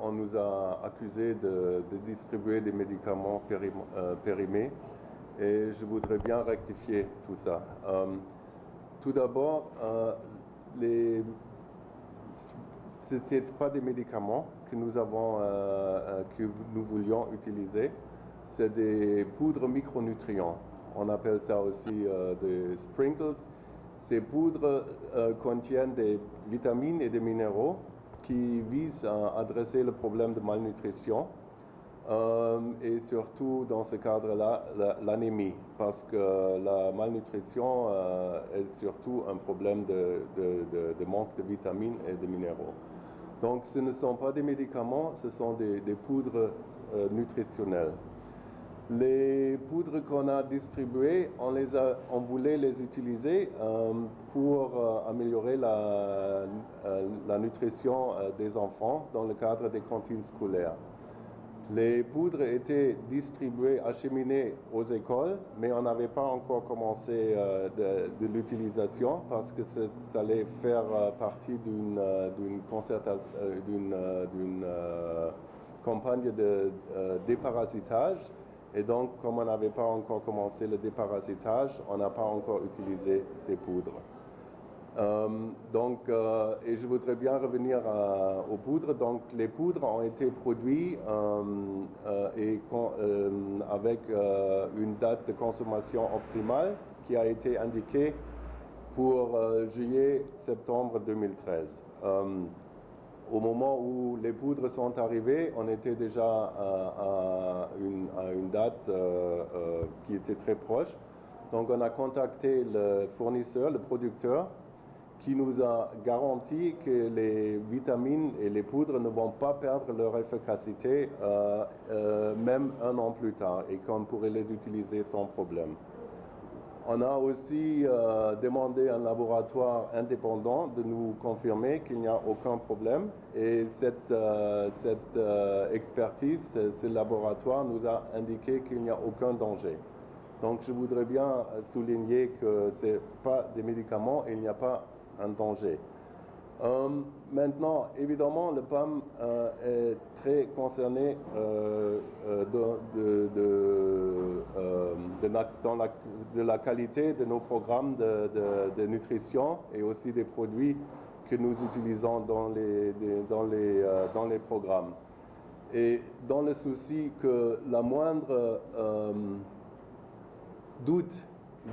On nous a accusés de distribuer des médicaments périmés et je voudrais bien rectifier tout ça. Tout d'abord, ce n'étaient pas des médicaments que nous voulions utiliser, c'est des poudres micronutriments. On appelle ça aussi des sprinkles. Ces poudres contiennent des vitamines et des minéraux qui visent à adresser le problème de malnutrition et surtout dans ce cadre-là l'anémie, parce que la malnutrition est surtout un problème de manque de vitamines et de minéraux. Donc ce ne sont pas des médicaments, ce sont des poudres nutritionnelles. Les poudres qu'on a distribuées, on voulait les utiliser pour améliorer la nutrition des enfants dans le cadre des cantines scolaires. Les poudres étaient distribuées, acheminées aux écoles, mais on n'avait pas encore commencé de l'utilisation parce que ça allait faire partie d'une campagne de déparasitage. Et donc, comme on n'avait pas encore commencé le déparasitage, on n'a pas encore utilisé ces poudres. Et je voudrais bien revenir aux poudres. Donc, les poudres ont été produites avec une date de consommation optimale qui a été indiquée pour juillet-septembre 2013. Au moment où les poudres sont arrivées, on était déjà à une date qui était très proche. Donc on a contacté le fournisseur, le producteur, qui nous a garanti que les vitamines et les poudres ne vont pas perdre leur efficacité même un an plus tard et qu'on pourrait les utiliser sans problème. On a aussi demandé à un laboratoire indépendant de nous confirmer qu'il n'y a aucun problème et cette expertise, ce laboratoire nous a indiqué qu'il n'y a aucun danger. Donc je voudrais bien souligner que ce n'est pas des médicaments et il n'y a pas un danger. Maintenant, évidemment, le PAM est très concerné de la qualité de nos programmes de nutrition et aussi des produits que nous utilisons dans les programmes. Et dans le souci que la moindre doute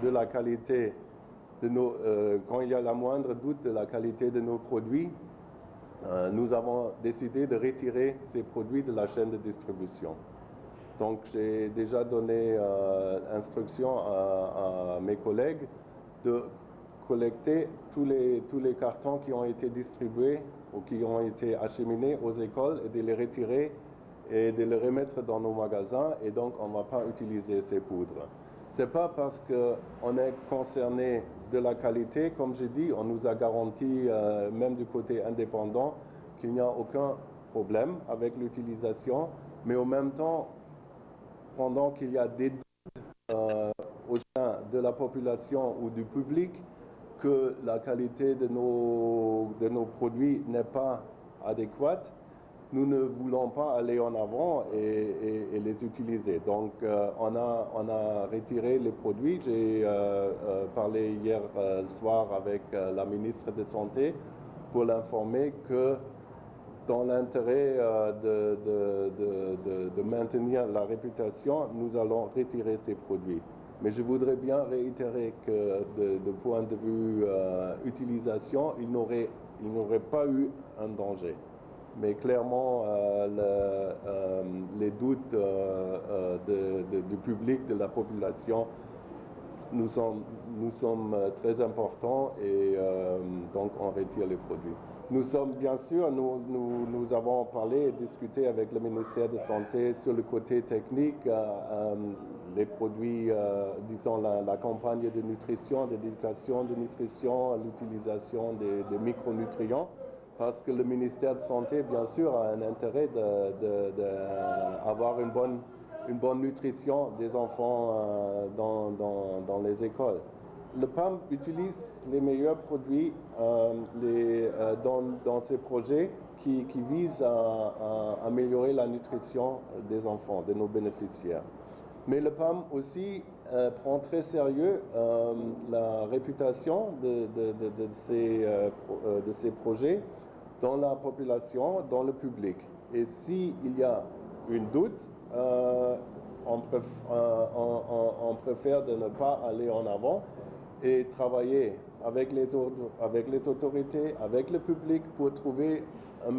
de la qualité quand il y a la moindre doute de la qualité de nos produits, nous avons décidé de retirer ces produits de la chaîne de distribution. Donc j'ai déjà donné instruction à mes collègues de collecter tous les cartons qui ont été distribués ou qui ont été acheminés aux écoles et de les retirer et de les remettre dans nos magasins, et donc on ne va pas utiliser ces poudres. Ce n'est pas parce qu'on est concerné de la qualité, comme j'ai dit, on nous a garanti, même du côté indépendant, qu'il n'y a aucun problème avec l'utilisation, mais en même temps, pendant qu'il y a des doutes au sein de la population ou du public que la qualité de nos produits n'est pas adéquate, nous ne voulons pas aller en avant et les utiliser. Donc on a retiré les produits. J'ai parlé hier soir avec la ministre de Santé pour l'informer que dans l'intérêt de maintenir la réputation, nous allons retirer ces produits. Mais je voudrais bien réitérer que de point de vue utilisation, il n'aurait pas eu un danger. Mais clairement, les doutes du public, de la population, nous sommes très importants et donc on retire les produits. Nous sommes bien sûr, nous avons parlé et discuté avec le ministère de Santé sur le côté technique, les produits, disons la campagne de nutrition, d'éducation de nutrition, l'utilisation des micronutriments. Parce que le ministère de Santé, bien sûr, a un intérêt d'avoir une bonne nutrition des enfants dans les écoles. Le PAM utilise les meilleurs produits dans ses projets qui vise à améliorer la nutrition des enfants, de nos bénéficiaires. Mais le PAM aussi prend très sérieux la réputation de ces projets dans la population, dans le public. Et s'il y a une doute, on préfère de ne pas aller en avant et travailler avec les autorités, avec le public pour trouver une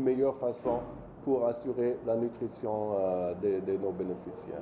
meilleure façon pour assurer la nutrition de nos bénéficiaires.